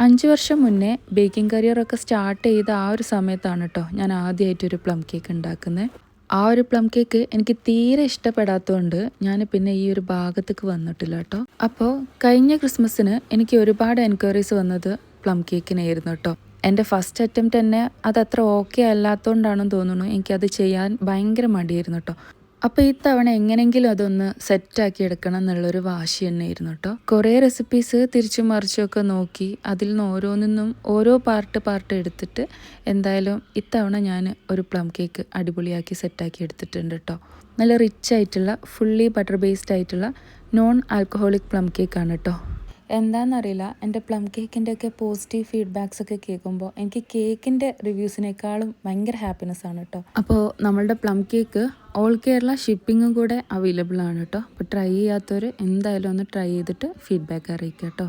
5 വർഷം മുന്നേ baking കരിയറൊക്കെ start ചെയ്ത ആ ഒരു സമയത്താണ് കേട്ടോ ഞാൻ ആദ്യമായിട്ടൊരു പ്ലം കേക്ക് ഉണ്ടാക്കുന്നത്. ആ ഒരു പ്ലം കേക്ക് എനിക്ക് തീരെ ഇഷ്ടപ്പെടാത്തതുകൊണ്ട് ഞാൻ പിന്നെ ഈ ഒരു ഭാഗത്തേക്ക് വന്നിട്ടില്ല കേട്ടോ. അപ്പോൾ കഴിഞ്ഞ ക്രിസ്മസിന് എനിക്ക് ഒരുപാട് എൻക്വയറീസ് വന്നത് പ്ലം കേക്കിനായിരുന്നു കേട്ടോ. എൻ്റെ ഫസ്റ്റ് അറ്റംപ്റ്റ് തന്നെ അതത്ര ഓക്കെ അല്ലാത്തതുകൊണ്ടാണെന്ന് തോന്നുന്നു എനിക്കത് ചെയ്യാൻ ഭയങ്കര മടിയായിരുന്നു കേട്ടോ. അപ്പോൾ ഈ തവണ എങ്ങനെങ്കിലും അതൊന്ന് സെറ്റാക്കി എടുക്കണം എന്നുള്ളൊരു വാശി തന്നെയായിരുന്നു കേട്ടോ. കുറേ റെസിപ്പീസ് തിരിച്ചും മറിച്ചുമൊക്കെ നോക്കി അതിൽ നിന്ന് ഓരോന്നിന്നും ഓരോ പാർട്ട് എടുത്തിട്ട് എന്തായാലും ഇത്തവണ ഞാൻ ഒരു പ്ലം കേക്ക് അടിപൊളിയാക്കി സെറ്റാക്കി എടുത്തിട്ടുണ്ട് കേട്ടോ. നല്ല റിച്ച് ആയിട്ടുള്ള ഫുള്ളി ബട്ടർ ബേസ്ഡ് ആയിട്ടുള്ള നോൺ ആൽക്കഹോളിക് പ്ലം കേക്കാണ് കേട്ടോ. എന്താണെന്നറിയില്ല, എൻ്റെ പ്ലം കേക്കിൻ്റെ ഒക്കെ പോസിറ്റീവ് ഫീഡ്ബാക്സ് ഒക്കെ കേൾക്കുമ്പോൾ എനിക്ക് കേക്കിൻ്റെ റിവ്യൂസിനേക്കാളും ഭയങ്കര ഹാപ്പിനെസ് ആണ് കേട്ടോ. അപ്പോൾ നമ്മളുടെ പ്ലം കേക്ക് ഓൾ കേരള ഷിപ്പിങ്ങും കൂടെ അവൈലബിൾ ആണ് കേട്ടോ. അപ്പോൾ ട്രൈ ചെയ്യാത്തവർ എന്തായാലും ഒന്ന് ട്രൈ ചെയ്തിട്ട് ഫീഡ്ബാക്ക് അറിയിക്കുക കേട്ടോ.